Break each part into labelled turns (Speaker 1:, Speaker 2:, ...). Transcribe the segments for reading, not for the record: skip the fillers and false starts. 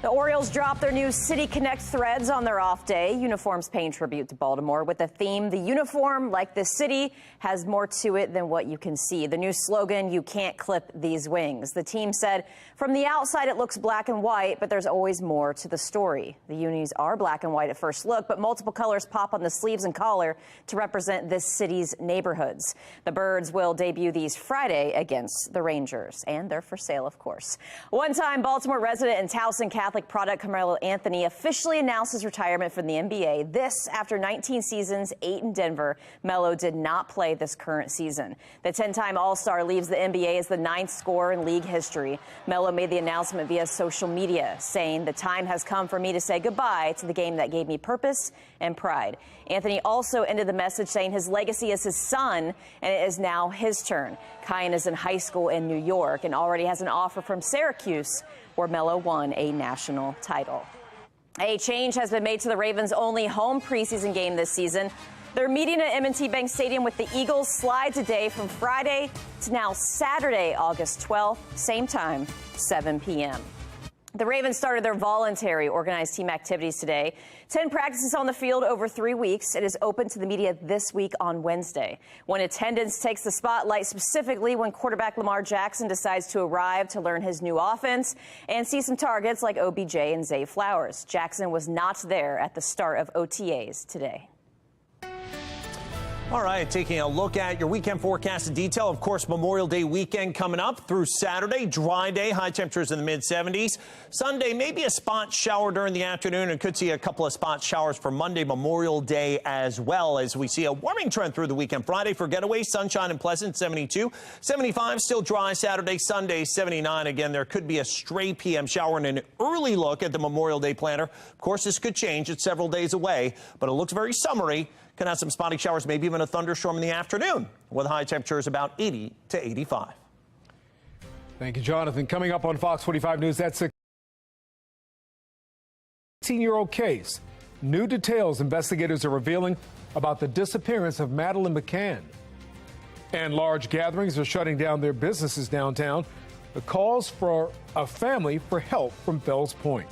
Speaker 1: The Orioles dropped their new City Connect threads on their off day. Uniforms paying tribute to Baltimore with the theme, "The uniform, like the city, has more to it than what you can see." The new slogan, "You can't clip these wings." The team said, "From the outside it looks black and white, but there's always more to the story." The unis are black and white at first look, but multiple colors pop on the sleeves and collar to represent this city's neighborhoods. The Birds will debut these Friday against the Rangers, and they're for sale, of course. One-time Baltimore resident and Towson Catholic product Carmelo Anthony officially announced his retirement from the NBA. This after 19 seasons, 8 in Denver. Melo did not play this current season. The 10-time All-Star leaves the NBA as the 9th scorer in league history. Melo made the announcement via social media, saying, "The time has come for me to say goodbye to the game that gave me purpose and pride." Anthony also ended the message saying his legacy is his son, and it is now his turn. Kyan is in high school in New York and already has an offer from Syracuse, where Melo won a national title. A change has been made to the Ravens' only home preseason game this season. They're meeting at M&T Bank Stadium with the Eagles slide today from Friday to now Saturday, August 12th, same time, 7 p.m. The Ravens started their voluntary organized team activities today. 10 practices on the field over 3 weeks. It is open to the media this week on Wednesday, when attendance takes the spotlight, specifically when quarterback Lamar Jackson decides to arrive to learn his new offense and see some targets like OBJ and Zay Flowers. Jackson was not there at the start of OTAs today.
Speaker 2: All right, taking a look at your weekend forecast in detail. Of course, Memorial Day weekend coming up through Saturday. Dry day, high temperatures in the mid-70s. Sunday, maybe a spot shower during the afternoon, and could see a couple of spot showers for Monday, Memorial Day, as well as we see a warming trend through the weekend. Friday for getaway, sunshine and pleasant, 72. 75, still dry Saturday, Sunday, 79. Again, there could be a stray PM shower and an early look at the Memorial Day planner. Of course, this could change. It's several days away, but it looks very summery. Can have some spotty showers, maybe even a thunderstorm in the afternoon, with high temperatures about 80 to 85.
Speaker 3: Thank you, Jonathan. Coming up on Fox 45 News, that's a 16-year-old case. New details investigators are revealing about the disappearance of Madeline McCann. And large gatherings are shutting down their businesses downtown. The calls for a family for help from Fells Point.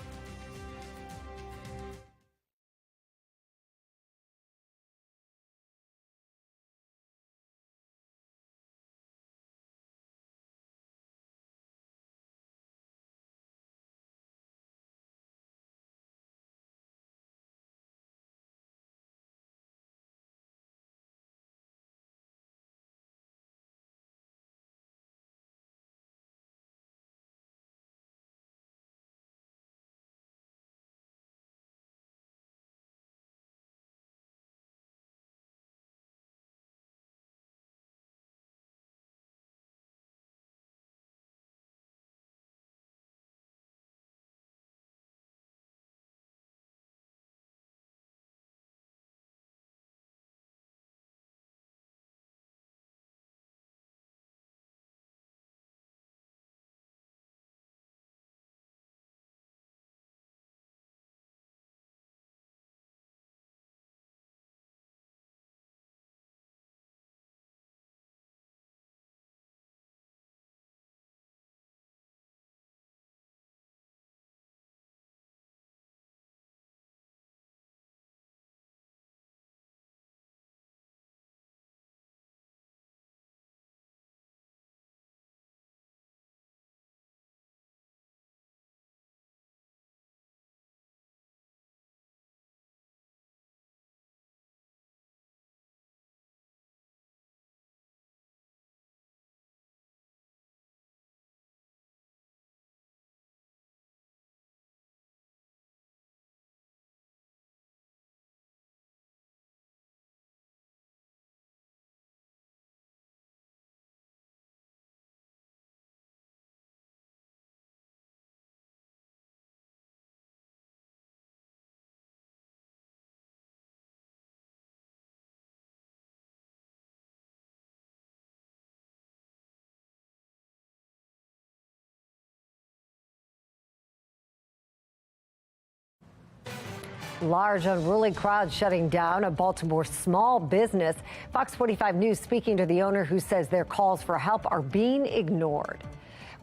Speaker 4: Large unruly crowd shutting down a Baltimore small business. Fox 45 News speaking to the owner who says their calls for help are being ignored.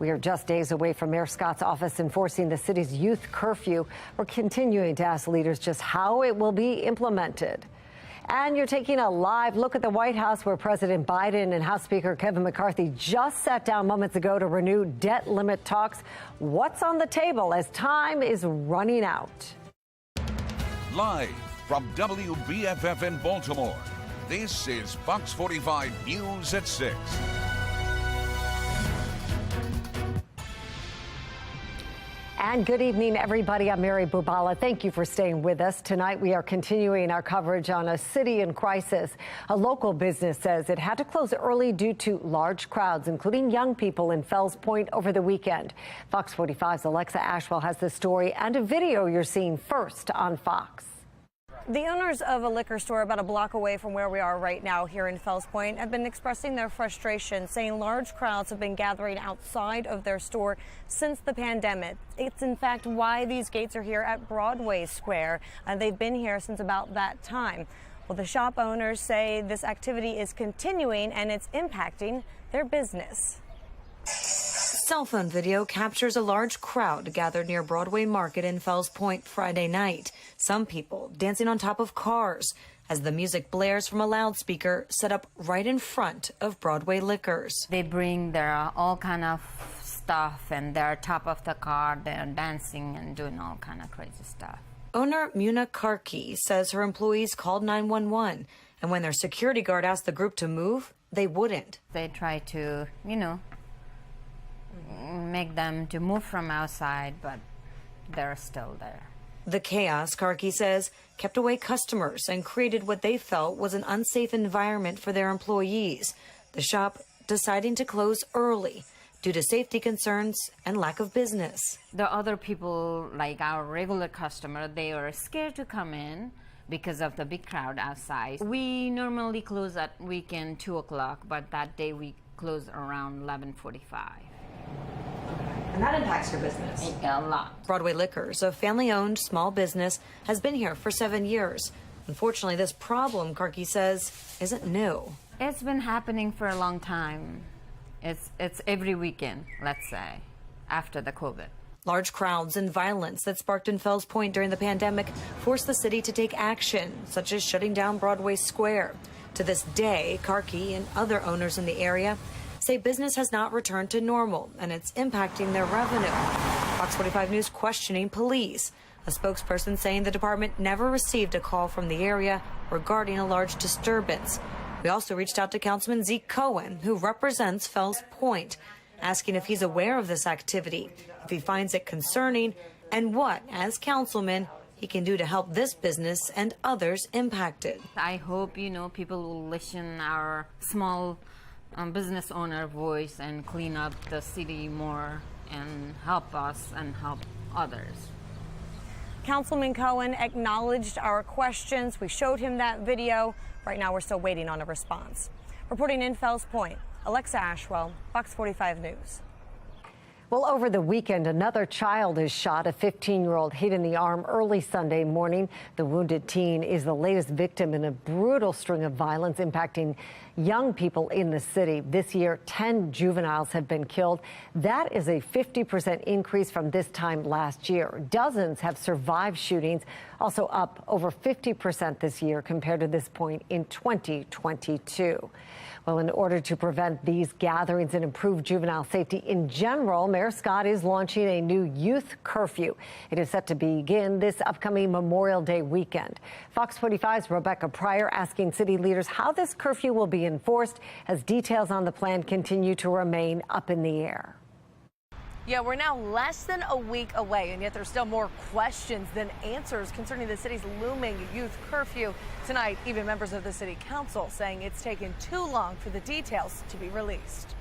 Speaker 4: We are just days away from Mayor Scott's office enforcing the city's youth curfew. We're continuing to ask leaders just how it will be implemented. And you're taking a live look at the White House, where President Biden and House Speaker Kevin McCarthy just sat down moments ago to renew debt limit talks. What's on the table as time is running out?
Speaker 5: Live from WBFF in Baltimore, this is Fox 45 News at 6.
Speaker 4: And good evening, everybody. I'm Mary Bubala. Thank you for staying with us. Tonight, we are continuing our coverage on a city in crisis. A local business says it had to close early due to large crowds, including young people in Fells Point over the weekend. Fox 45's Alexa Ashwell has the story and a video you're seeing first on Fox.
Speaker 6: The owners of a liquor store about a block away from where we are right now here in Fells Point have been expressing their frustration, saying large crowds have been gathering outside of their store since the pandemic. It's in fact why these gates are here at Broadway Square. They've been here since about that time. Well, the shop owners say this activity is continuing and it's impacting their business.
Speaker 7: Cell phone video captures a large crowd gathered near Broadway Market in Fells Point Friday night. Some people dancing on top of cars as the music blares from a loudspeaker set up right in front of Broadway Liquors.
Speaker 8: They bring their all kind of stuff and they're top of the car. They're dancing and doing all kind of crazy stuff.
Speaker 7: Owner Muna Karki says her employees called 911, and when their security guard asked the group to move, they wouldn't.
Speaker 8: They try to, make them to move from outside, but they're still there.
Speaker 7: The chaos, Karki says, kept away customers and created what they felt was an unsafe environment for their employees. The shop deciding to close early due to safety concerns and lack of business.
Speaker 8: The other people, like our regular customer, they are scared to come in because of the big crowd outside. We normally close at weekend 2 o'clock, but that day we close around 11:45.
Speaker 7: And that impacts your business?
Speaker 8: A lot.
Speaker 7: Broadway Liquors, a family-owned small business, has been here for 7 years. Unfortunately, this problem, Karki says, isn't new.
Speaker 8: It's been happening for a long time. It's every weekend, let's say, after the COVID.
Speaker 7: Large crowds and violence that sparked in Fells Point during the pandemic forced the city to take action, such as shutting down Broadway Square. To this day, Karki and other owners in the area say business has not returned to normal and it's impacting their revenue. Fox 45 News questioning police. A spokesperson saying the department never received a call from the area regarding a large disturbance. We also reached out to Councilman Zeke Cohen, who represents Fells Point, asking if he's aware of this activity, if he finds it concerning, and what, as councilman, he can do to help this business and others impacted.
Speaker 8: I hope, people will listen our small business owner voice and clean up the city more and help us and help others.
Speaker 6: Councilman Cohen acknowledged our questions. We showed him that video. Right now, we're still waiting on a response. Reporting in Fells Point, Alexa Ashwell, Fox 45 News.
Speaker 4: Well, over the weekend, another child is shot, a 15-year-old hit in the arm early Sunday morning. The wounded teen is the latest victim in a brutal string of violence impacting young people in the city. This year, 10 juveniles have been killed. That is a 50% increase from this time last year. Dozens have survived shootings, also up over 50% this year compared to this point in 2022. Well, in order to prevent these gatherings and improve juvenile safety in general, Mayor Scott is launching a new youth curfew. It is set to begin this upcoming Memorial Day weekend. Fox 45's Rebecca Pryor asking city leaders how this curfew will be enforced as details on the plan continue to remain up in the air.
Speaker 9: Yeah, we're now less than a week away, and yet there's still more questions than answers concerning the city's looming youth curfew. Tonight, even members of the city council saying it's taken too long for the details to be released.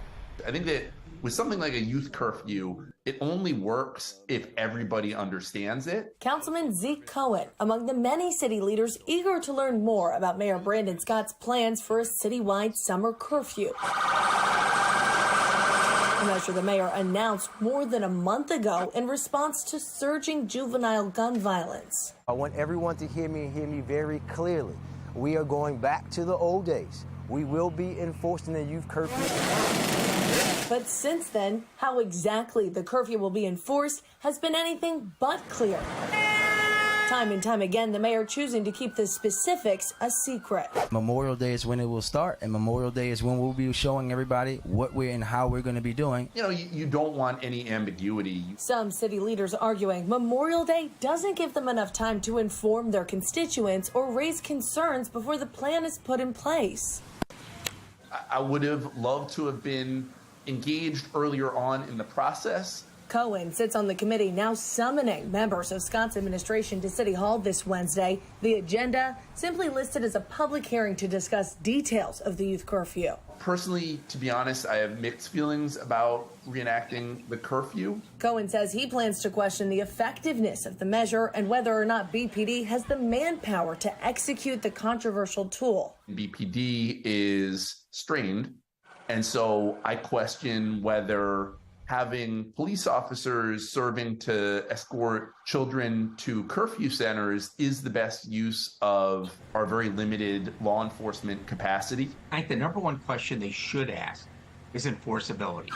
Speaker 10: I think that with something like a youth curfew, it only works if everybody understands it.
Speaker 9: Councilman Zeke Cohen, among the many city leaders eager to learn more about Mayor Brandon Scott's plans for a citywide summer curfew. A measure the mayor announced more than a month ago in response to surging juvenile gun violence.
Speaker 11: I want everyone to hear me and hear me very clearly. We are going back to the old days we will be enforcing the youth curfew.
Speaker 9: But since then, how exactly the curfew will be enforced has been anything but clear. Time and time again, the mayor choosing to keep the specifics a secret.
Speaker 11: Memorial Day is when it will start, and Memorial Day is when we'll be showing everybody what we're and how we're going to be doing.
Speaker 10: You know, you don't want any ambiguity.
Speaker 9: Some city leaders arguing Memorial Day doesn't give them enough time to inform their constituents or raise concerns before the plan is put in place.
Speaker 10: I would have loved to have been engaged earlier on in the process.
Speaker 9: Cohen sits on the committee now summoning members of Scott's administration to City Hall this Wednesday. The agenda simply listed as a public hearing to discuss details of the youth curfew.
Speaker 10: Personally, to be honest, I have mixed feelings about reenacting the curfew.
Speaker 9: Cohen says he plans to question the effectiveness of the measure and whether or not BPD has the manpower to execute the controversial tool.
Speaker 10: BPD is strained, and so I question whether having police officers serving to escort children to curfew centers is the best use of our very limited law enforcement capacity.
Speaker 12: I think the number one question they should ask is enforceability.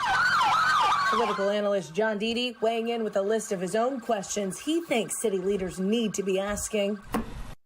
Speaker 9: Political analyst John Deedy weighing in with a list of his own questions he thinks city leaders need to be asking.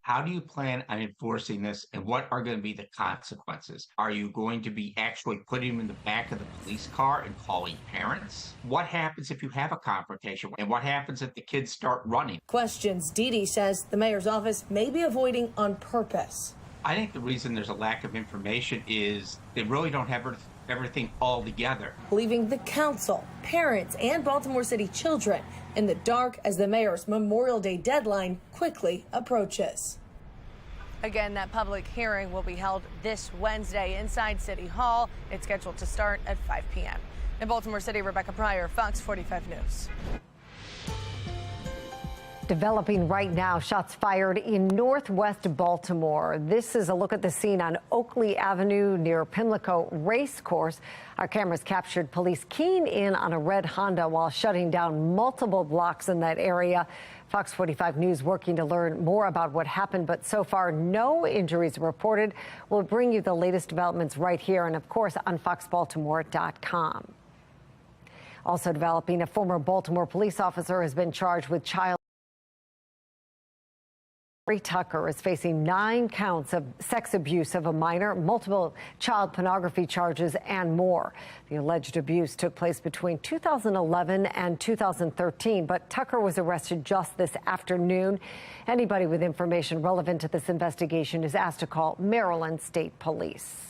Speaker 12: How do you plan on enforcing this, and what are going to be the consequences? Are you going to be actually putting them in the back of the police car and calling parents? What happens if you have a confrontation? And what happens if the kids start running?
Speaker 9: Questions Deedy says the mayor's office may be avoiding on purpose.
Speaker 12: I think the reason there's a lack of information is they really don't have everything all together.
Speaker 9: Leaving the council, parents, and Baltimore City children in the dark as the mayor's Memorial Day deadline quickly approaches. Again, that public hearing will be held this Wednesday inside City Hall. It's scheduled to start at 5 p.m. In Baltimore City, Rebecca Pryor, Fox 45 News.
Speaker 4: Developing right now, shots fired in northwest Baltimore. This is a look at the scene on Oakley Avenue near Pimlico Racecourse. Our cameras captured police keying in on a red Honda while shutting down multiple blocks in that area. Fox 45 News working to learn more about what happened, but so far no injuries reported. We'll bring you the latest developments right here and, of course, on foxbaltimore.com. Also developing, a former Baltimore police officer has been charged with child. Tucker is facing 9 counts of sex abuse of a minor, multiple child pornography charges, and more. The alleged abuse took place between 2011 and 2013, but Tucker was arrested just this afternoon. Anybody with information relevant to this investigation is asked to call Maryland State Police.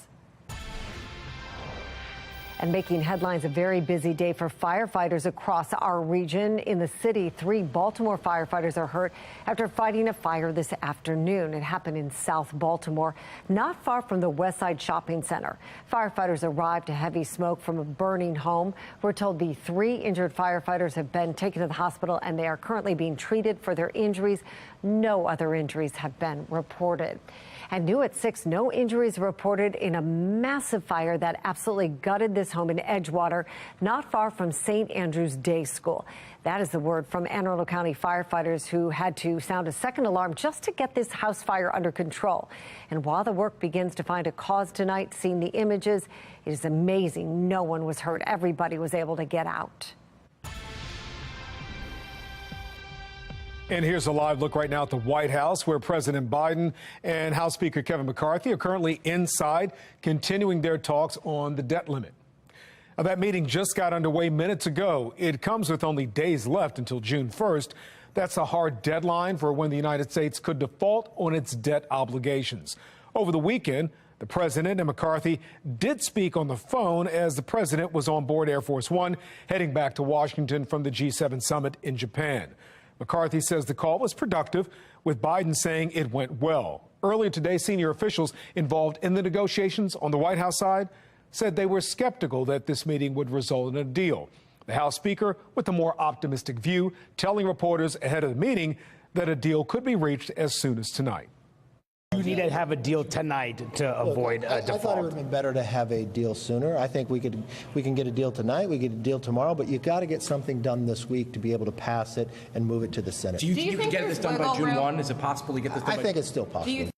Speaker 4: And making headlines, a very busy day for firefighters across our region. In the city, 3 Baltimore firefighters are hurt after fighting a fire this afternoon. It happened in South Baltimore, not far from the West Side Shopping Center. Firefighters arrived to heavy smoke from a burning home. We're told the 3 injured firefighters have been taken to the hospital and they are currently being treated for their injuries. No other injuries have been reported. And new at 6, no injuries reported in a massive fire that absolutely gutted this home in Edgewater, not far from St. Andrew's Day School. That is the word from Anne Arundel County firefighters who had to sound a second alarm just to get this house fire under control. And while the work begins to find a cause tonight, seeing the images, it is amazing no one was hurt. Everybody was able to get out.
Speaker 3: And here's a live look right now at the White House, where President Biden and House Speaker Kevin McCarthy are currently inside, continuing their talks on the debt limit. Now, that meeting just got underway minutes ago. It comes with only days left until June 1st. That's a hard deadline for when the United States could default on its debt obligations. Over the weekend, the president and McCarthy did speak on the phone as the president was on board Air Force One, heading back to Washington from the G7 summit in Japan. McCarthy says the call was productive, with Biden saying it went well. Earlier today, senior officials involved in the negotiations on the White House side said they were skeptical that this meeting would result in a deal. The House Speaker, with a more optimistic view, telling reporters ahead of the meeting that a deal could be reached as soon as tonight.
Speaker 13: You need to have a deal tonight to avoid a default.
Speaker 14: I thought it would have been better to have a deal sooner. I think we can get a deal tonight, we get a deal tomorrow, but you've got to get something done this week to be able to pass it and move it to the Senate.
Speaker 13: Do you think you can get this done by June 1? Is it possible to get this done?
Speaker 14: I think it's still possible.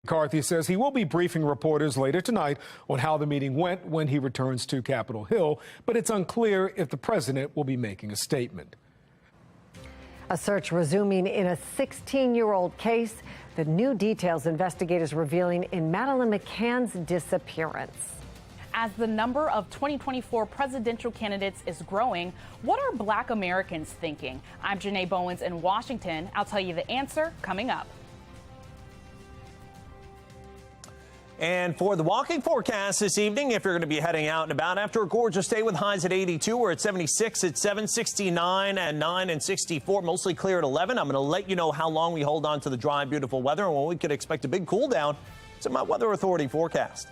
Speaker 3: McCarthy says he will be briefing reporters later tonight on how the meeting went when he returns to Capitol Hill, but it's unclear if the president will be making a statement.
Speaker 4: A search resuming in a 16-year-old case. The new details investigators revealing in Madeleine McCann's disappearance.
Speaker 15: As the number of 2024 presidential candidates is growing, what are Black Americans thinking? I'm Janae Bowens in Washington. I'll tell you the answer coming up.
Speaker 2: And for the walking forecast this evening, if you're going to be heading out and about after a gorgeous day with highs at 82, we're at 76 at 7, 69 at 9 and 64, mostly clear at 11. I'm going to let you know how long we hold on to the dry, beautiful weather and when we could expect a big cool down. It's in my Weather Authority forecast.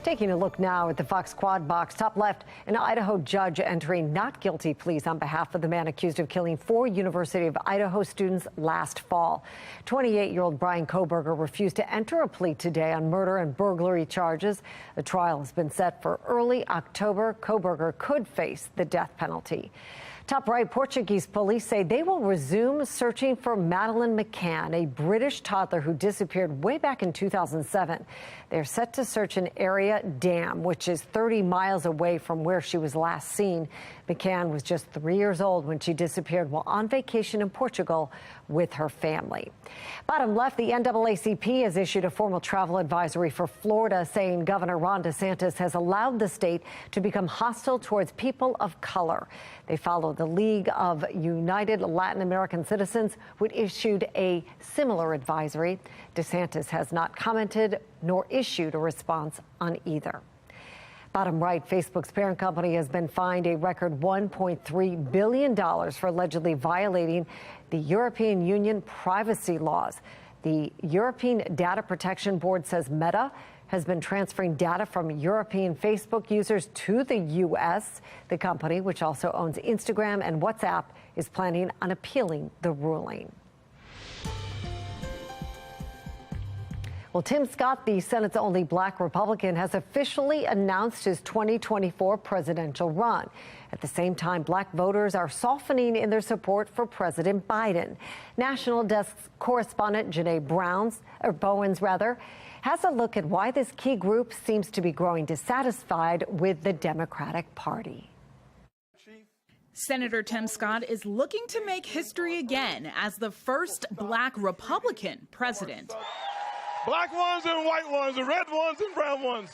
Speaker 4: Taking a look now at the Fox Quad box. Top left, an Idaho judge entering not guilty pleas on behalf of the man accused of killing 4 University of Idaho students last fall. 28-year-old Brian Kohberger refused to enter a plea today on murder and burglary charges. The trial has been set for early October. Kohberger could face the death penalty. Top right, Portuguese police say they will resume searching for Madeleine McCann, a British toddler who disappeared way back in 2007. They're set to search an area dam, which is 30 miles away from where she was last seen. McCann was just 3 years old when she disappeared while on vacation in Portugal with her family. Bottom left, the NAACP has issued a formal travel advisory for Florida, saying Governor Ron DeSantis has allowed the state to become hostile towards people of color. They follow the League of United Latin American Citizens, who issued a similar advisory. DeSantis has not commented nor issued a response on either. Bottom right, Facebook's parent company has been fined a record $1.3 billion for allegedly violating the European Union privacy laws. The European Data Protection Board says Meta has been transferring data from European Facebook users to the U.S. The company, which also owns Instagram and WhatsApp, is planning on appealing the ruling. Well, Tim Scott, the Senate's only black Republican, has officially announced his 2024 presidential run. At the same time, black voters are softening in their support for President Biden. National Desk correspondent Janae Bowens has a look at why this key group seems to be growing dissatisfied with the Democratic Party.
Speaker 16: Senator Tim Scott is looking to make history again as the first black Republican president.
Speaker 17: Black ones and white ones, the red ones and brown ones,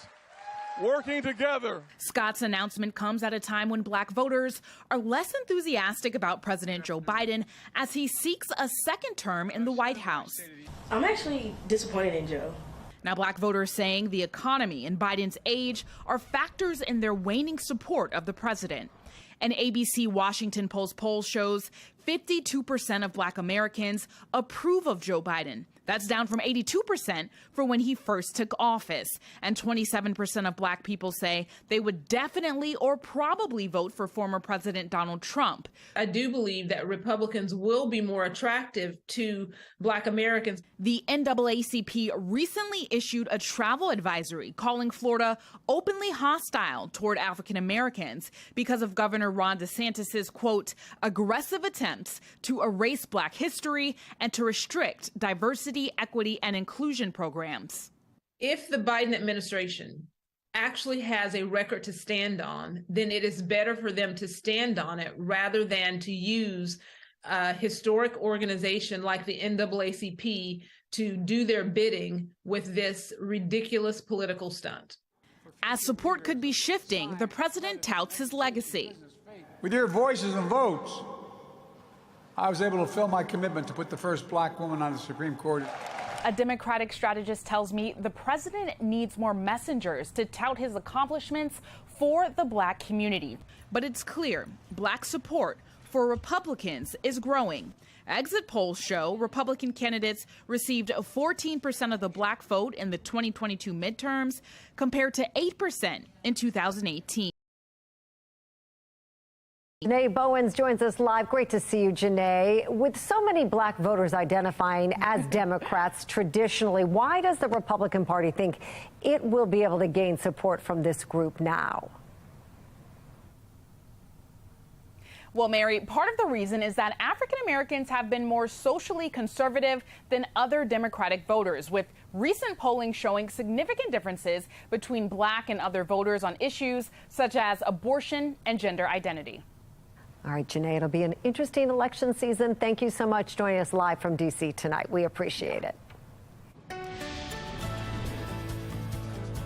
Speaker 17: working together.
Speaker 16: Scott's announcement comes at a time when black voters are less enthusiastic about President Joe Biden as he seeks a second term in the White House.
Speaker 18: I'm actually disappointed in Joe.
Speaker 16: Now, black voters saying the economy and Biden's age are factors in their waning support of the president. An ABC Washington Post poll shows 52% of black Americans approve of Joe Biden. That's down from 82% for when he first took office. And 27% of black people say they would definitely or probably vote for former President Donald Trump.
Speaker 18: I do believe that Republicans will be more attractive to black Americans.
Speaker 16: The NAACP recently issued a travel advisory calling Florida openly hostile toward African Americans because of Governor Ron DeSantis's, quote, aggressive attempts to erase black history and to restrict diversity, equity, and inclusion programs.
Speaker 18: If the Biden administration actually has a record to stand on, then it is better for them to stand on it rather than to use a historic organization like the NAACP to do their bidding with this ridiculous political stunt.
Speaker 16: As support could be shifting, the president touts his legacy.
Speaker 19: With your voices and votes, I was able to fulfill my commitment to put the first black woman on the Supreme Court.
Speaker 15: A Democratic strategist tells me the president needs more messengers to tout his accomplishments for the black community.
Speaker 16: But it's clear black support for Republicans is growing. Exit polls show Republican candidates received 14% of the black vote in the 2022 midterms compared to 8% in 2018.
Speaker 4: Janae Bowens joins us live. Great to see you, Janae. With so many black voters identifying as Democrats traditionally, why does the Republican Party think it will be able to gain support from this group now?
Speaker 15: Well, Mary, part of the reason is that African Americans have been more socially conservative than other Democratic voters, with recent polling showing significant differences between black and other voters on issues such as abortion and gender identity.
Speaker 4: All right, Janae, it'll be an interesting election season. Thank you so much for joining us live from D.C. tonight. We appreciate it.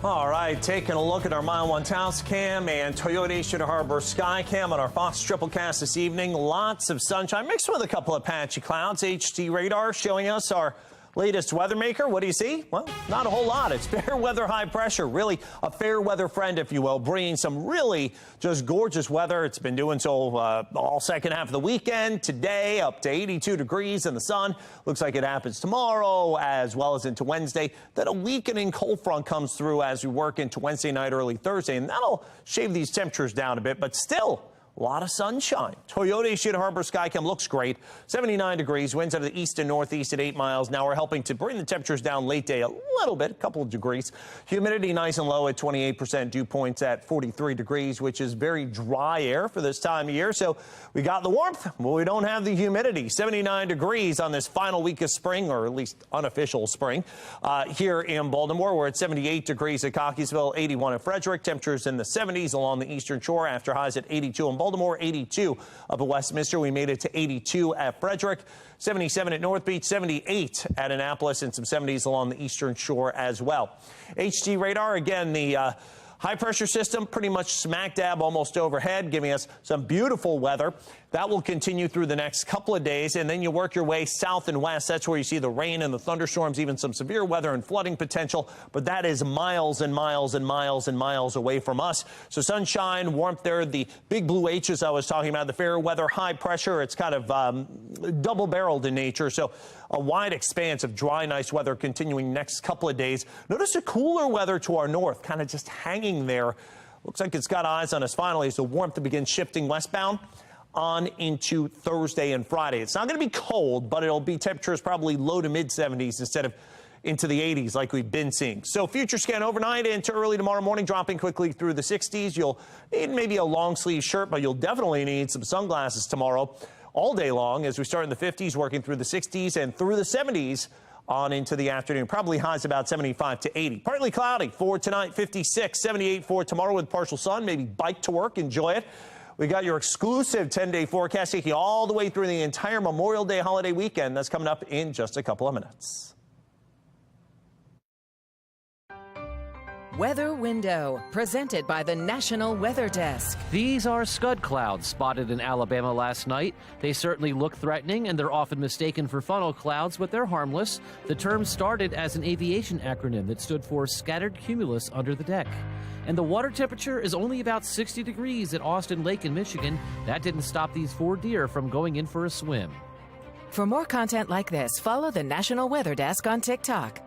Speaker 2: All right, taking a look at our Mile 1 Taos cam and Toyota Shooter Harbor Sky Cam on our Fox Triple Cast this evening. Lots of sunshine mixed with a couple of patchy clouds. HD radar showing us our latest weather maker. What do you see? Well, not a whole lot. It's fair weather, high pressure, really a fair weather friend, if you will, bringing some really just gorgeous weather. It's been doing so all second half of the weekend. Today up to 82 degrees in the sun. Looks like it happens tomorrow as well as into Wednesday. Then a weakening cold front comes through as we work into Wednesday night, early Thursday, and that'll shave these temperatures down a bit, but still a lot of sunshine. Toyota Shooter Harbor Skycam looks great. 79 degrees, winds out of the east and northeast at 8 miles an hour, helping to bring the temperatures down late day a little bit, a couple of degrees. Humidity nice and low at 28%, dew points at 43 degrees, which is very dry air for this time of year. So we got the warmth, but we don't have the humidity. 79 degrees on this final week of spring, or at least unofficial spring, here in Baltimore. We're at 78 degrees at Cockeysville, 81 at Frederick. Temperatures in the 70s along the eastern shore after highs at 82 in Baltimore, 82 up at Westminster. We made it to 82 at Frederick, 77 at North Beach, 78 at Annapolis, and some 70s along the eastern shore as well. HD radar, again, the high pressure system pretty much smack dab almost overhead, giving us some beautiful weather. That will continue through the next couple of days, and then you work your way south and west. That's where you see the rain and the thunderstorms, even some severe weather and flooding potential, but that is miles and miles and miles and miles away from us. So sunshine, warmth there, the big blue H's I was talking about, the fair weather, high pressure. It's kind of double-barreled in nature, so a wide expanse of dry, nice weather continuing next couple of days. Notice the cooler weather to our north, kind of just hanging there. Looks like it's got eyes on us finally as the warmth begins shifting westbound on into Thursday and Friday. It's not going to be cold, but it'll be temperatures probably low to mid 70s instead of into the 80s like we've been seeing. So future scan overnight into early tomorrow morning, dropping quickly through the 60s. You'll need maybe a long sleeve shirt, but you'll definitely need some sunglasses tomorrow all day long as we start in the 50s, working through the 60s and through the 70s on into the afternoon. Probably highs about 75 to 80. Partly cloudy for tonight, 56, 78 for tomorrow with partial sun. Maybe bike to work, enjoy it. We got your exclusive 10-day forecast taking you all the way through the entire Memorial Day holiday weekend. That's coming up in just a couple of minutes.
Speaker 20: Weather Window, presented by the National Weather Desk.
Speaker 21: These are scud clouds spotted in Alabama last night. They certainly look threatening, and they're often mistaken for funnel clouds, but they're harmless. The term started as an aviation acronym that stood for scattered cumulus under the deck. And the water temperature is only about 60 degrees at Austin Lake in Michigan. That didn't stop these 4 deer from going in for a swim.
Speaker 20: For more content like this, follow the National Weather Desk on TikTok.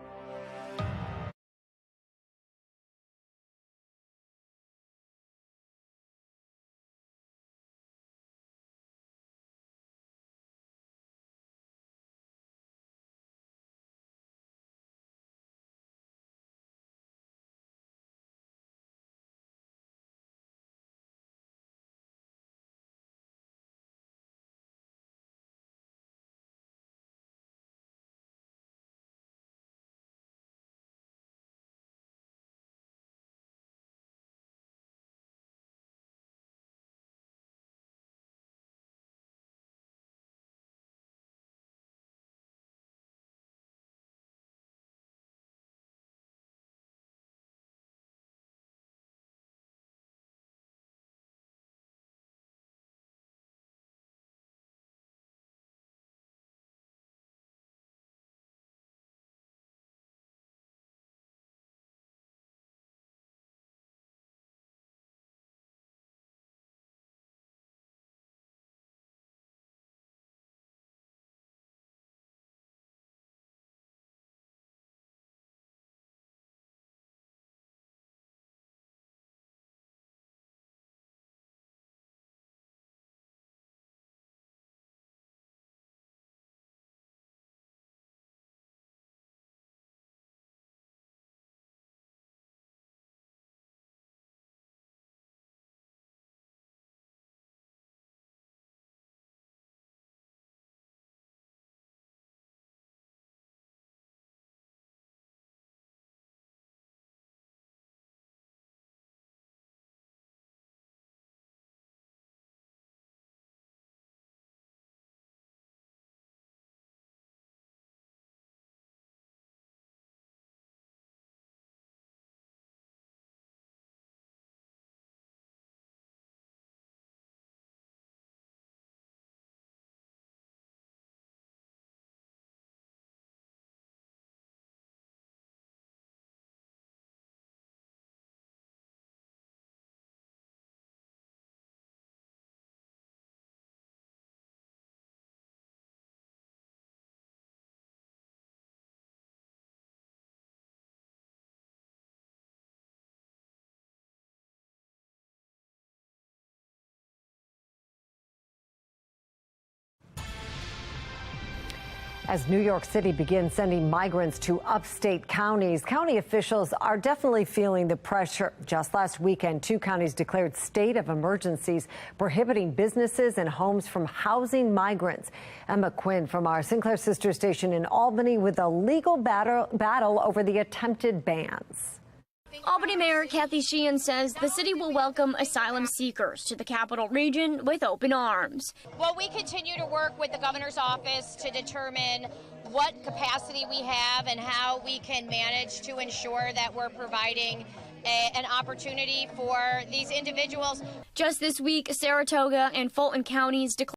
Speaker 4: As New York City begins sending migrants to upstate counties, county officials are definitely feeling the pressure. Just last weekend, 2 counties declared state of emergencies, prohibiting businesses and homes from housing migrants. Emma Quinn from our Sinclair sister station in Albany with a legal battle over the attempted bans.
Speaker 22: Albany Mayor Kathy Sheehan says the city will welcome asylum seekers to the capital region with open arms.
Speaker 23: Well, we continue to work with the governor's office to determine what capacity we have and how we can manage to ensure that we're providing an opportunity for these individuals.
Speaker 22: Just this week, Saratoga and Fulton counties declared